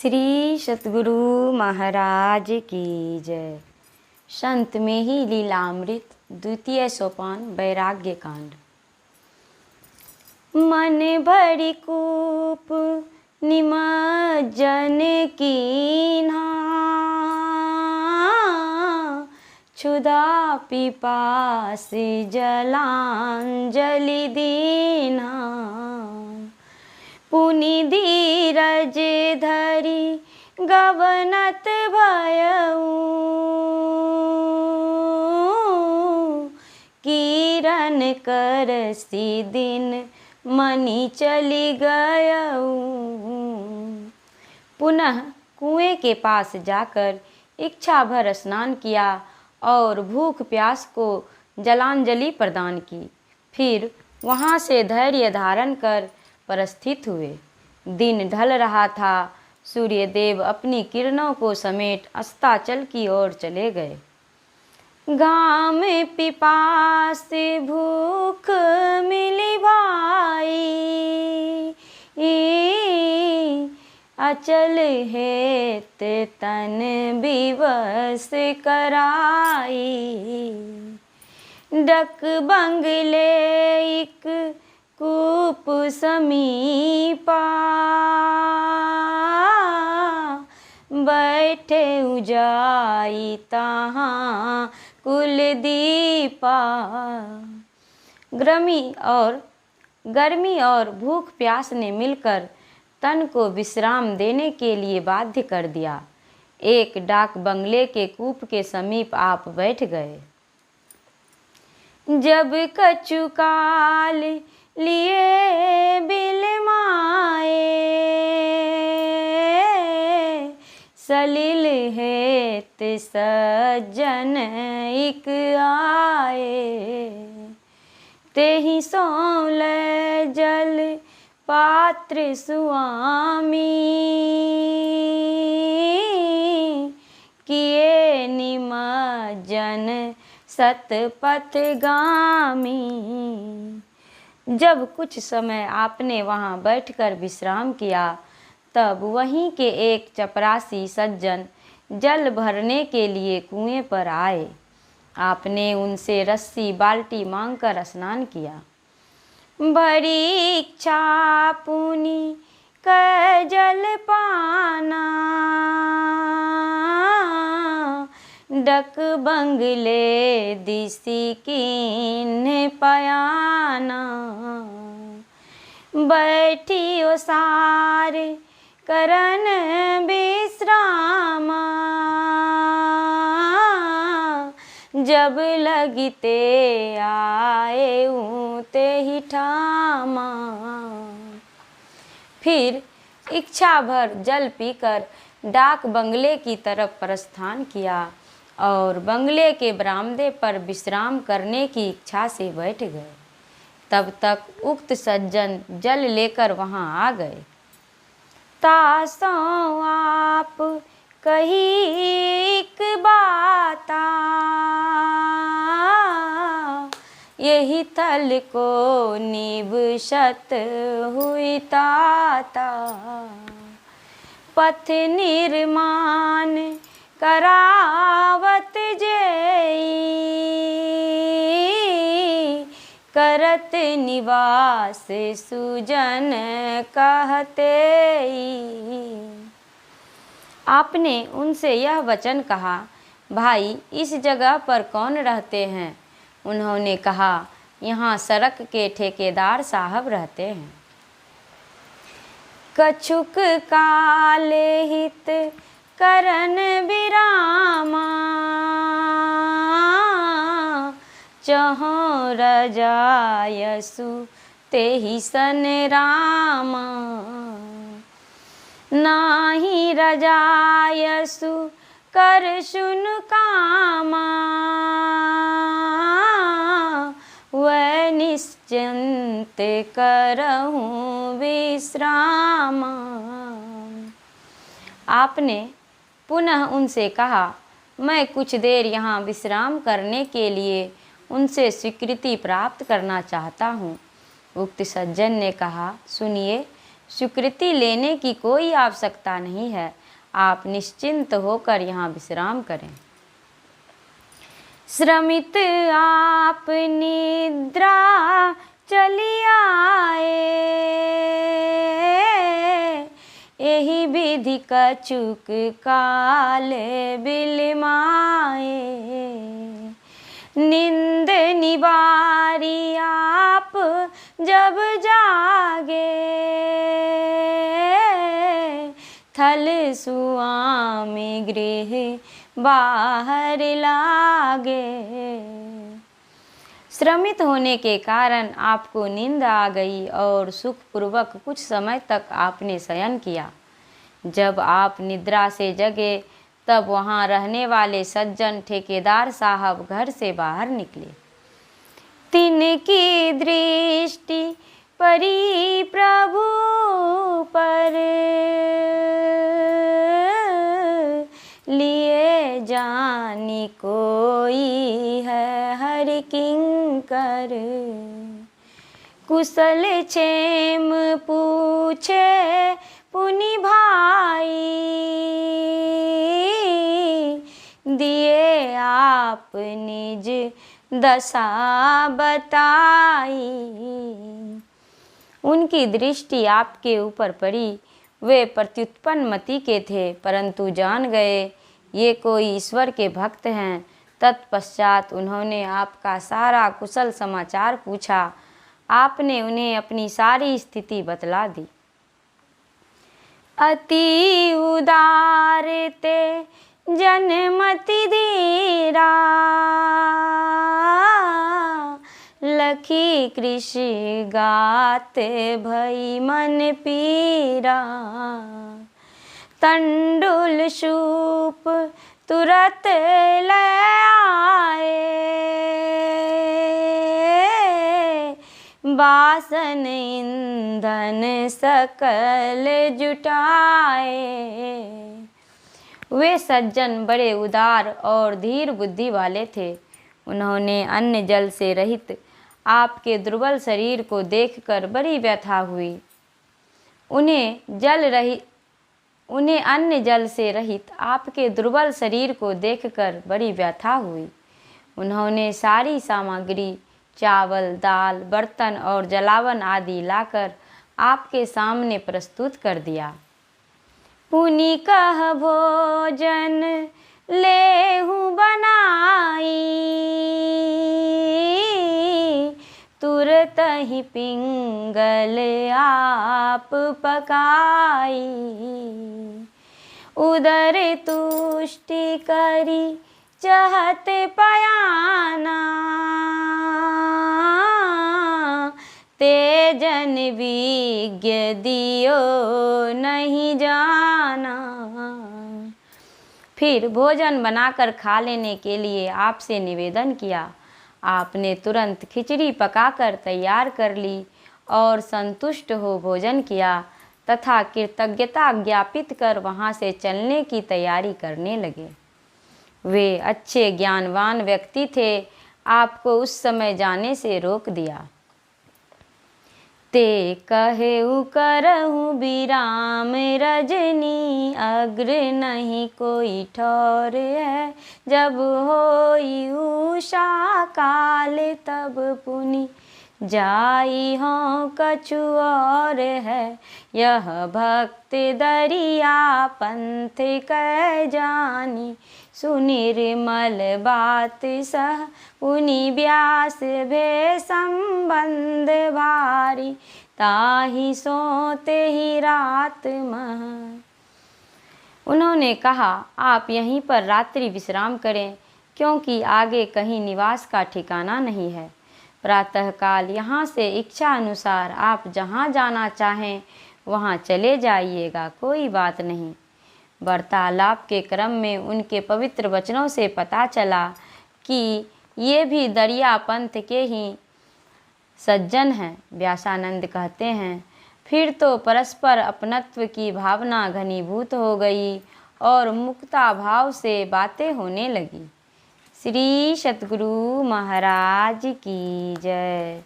श्री सतगुरु महाराज की जय। संत में ही लीलामृत द्वितीय सोपान वैराग्य कांड। मन भरी कूप निमज्जन कीन्हा, क्षुधा पिपास जलांजलि दीन्हा। पुनि धीरज धरि गवनत भयउ, किरण करसी दिन मनि चली गयउ। पुनः कुएं के पास जाकर इच्छा भर स्नान किया और भूख प्यास को जलांजलि प्रदान की। फिर वहाँ से धैर्य धारण कर परस्थित हुए। दिन ढल रहा था। सूर्य देव अपनी किरणों को समेट अस्ताचल की ओर चले गए। घाम पिपास भूख मिली भाई, अचल हेत तन विवश कराई। डक बंगले एक कूप समीपा, बैठे उजाई तहाँ कुलदीपा। गर्मी और भूख प्यास ने मिलकर तन को विश्राम देने के लिए बाध्य कर दिया। एक डाक बंगले के कूप के समीप आप बैठ गए। जब कछु काल लिए बिलमाए, सलिल हेत सज्जन इक आए। तेहि सोले जल पात्र सुआमी, किए निमज्जन सतपथगामी। जब कुछ समय आपने वहाँ बैठकर विश्राम किया, तब वहीं के एक चपरासी सज्जन जल भरने के लिए कुएं पर आए। आपने उनसे रस्सी बाल्टी मांगकर स्नान किया। बड़ी इच्छा पुनि कै जल पाना, डक बंगले दिसी कीन्ह पयाना। बैठी ओसार करन विश्रामा, जब लगते आए ते ही ठामा। फिर इच्छा भर जल पीकर डाक बंगले की तरफ प्रस्थान किया और बंगले के बरामदे पर विश्राम करने की इच्छा से बैठ गए। तब तक उक्त सज्जन जल लेकर वहां आ गए। तासों आप कही एक बाता, यही थल को निबसत हुई ताता। पथ निर्माण करावत जेई, करत निवास सुजन कहते। आपने उनसे यह वचन कहा, भाई इस जगह पर कौन रहते हैं? उन्होंने कहा, यहाँ सड़क के ठेकेदार साहब रहते हैं। कछुक काल हित करन विरामा, चहों रजायसु तेहि सन रामा। नाही रजायसु कर सुन कामा, वह निश्चिंत करहूँ विश्रामा। आपने पुनः उनसे कहा, मैं कुछ देर यहाँ विश्राम करने के लिए उनसे स्वीकृति प्राप्त करना चाहता हूँ। उक्त सज्जन ने कहा, सुनिए, स्वीकृति लेने की कोई आवश्यकता नहीं है। आप निश्चिंत होकर यहाँ विश्राम करें। श्रमित आप निद्रा चली आए, यही विधि कछुक काल बिलमाए। नींद निवारी आप जब जागे, थल सुआमी गृह बाहर लागे। श्रमित होने के कारण आपको नींद आ गई और सुखपूर्वक कुछ समय तक आपने शयन किया। जब आप निद्रा से जगे तब वहाँ रहने वाले सज्जन ठेकेदार साहब घर से बाहर निकले। तिनकी दृष्टि परी प्रभु पर, लिए जानी कोई है हरि किंकर। कुशल क्षेम पूछे पुनि भाई, दिए आप निज दशा बताई। उनकी दृष्टि आपके ऊपर पड़ी। वे प्रत्युत्पन्न मति के थे, परंतु जान गए ये कोई ईश्वर के भक्त हैं। तत्पश्चात उन्होंने आपका सारा कुशल समाचार पूछा। आपने उन्हें अपनी सारी स्थिति बतला दी। अति उदार ते जनमति धीरा, लखी कृषि गात भई मन पीरा। तंडुल सूप तुरत ले आए, बासन ईंधन सकल जुटाए। वे सज्जन बड़े उदार और धीर बुद्धि वाले थे। उन्होंने अन्न जल से रहित आपके दुर्बल शरीर को देखकर बड़ी व्यथा हुई। उन्हें अन्न जल से रहित आपके दुर्बल शरीर को देखकर बड़ी व्यथा हुई। उन्होंने सारी सामग्री, चावल, दाल, बर्तन और जलावन आदि लाकर आपके सामने प्रस्तुत कर दिया। पुनि कह भोजन लेहूं बनाई, तुरत ही पिंगल आप पकाई। उदर तुष्टि करी चहत पयाना, तेजन विज्ञ दियो नहीं जाना। फिर भोजन बनाकर खा लेने के लिए आपसे निवेदन किया। आपने तुरंत खिचड़ी पकाकर तैयार कर ली और संतुष्ट हो भोजन किया तथा कृतज्ञता ज्ञापित कर वहाँ से चलने की तैयारी करने लगे। वे अच्छे ज्ञानवान व्यक्ति थे। आपको उस समय जाने से रोक दिया। ते कहेउ करहूँ विराम रजनी, अग्र नहीं कोई ठौर है। जब होई उषा काल तब पुनि जाई हों कछु और है। यह भक्त दरिया पंथ कह जानी, सुनिर्मल बात सह पुनि व्यास भे संबंध भारी। ताहि सोते ही रात मह। उन्होंने कहा, आप यहीं पर रात्रि विश्राम करें, क्योंकि आगे कहीं निवास का ठिकाना नहीं है। प्रातःकाल यहाँ से इच्छा अनुसार आप जहाँ जाना चाहें वहाँ चले जाइएगा, कोई बात नहीं। वार्तालाप के क्रम में उनके पवित्र वचनों से पता चला कि ये भी दरिया पंथ के ही सज्जन हैं। व्यासानंद कहते हैं, फिर तो परस्पर अपनत्व की भावना घनीभूत हो गई और मुक्ता भाव से बातें होने लगी। श्री सतगुरु महाराज की जय।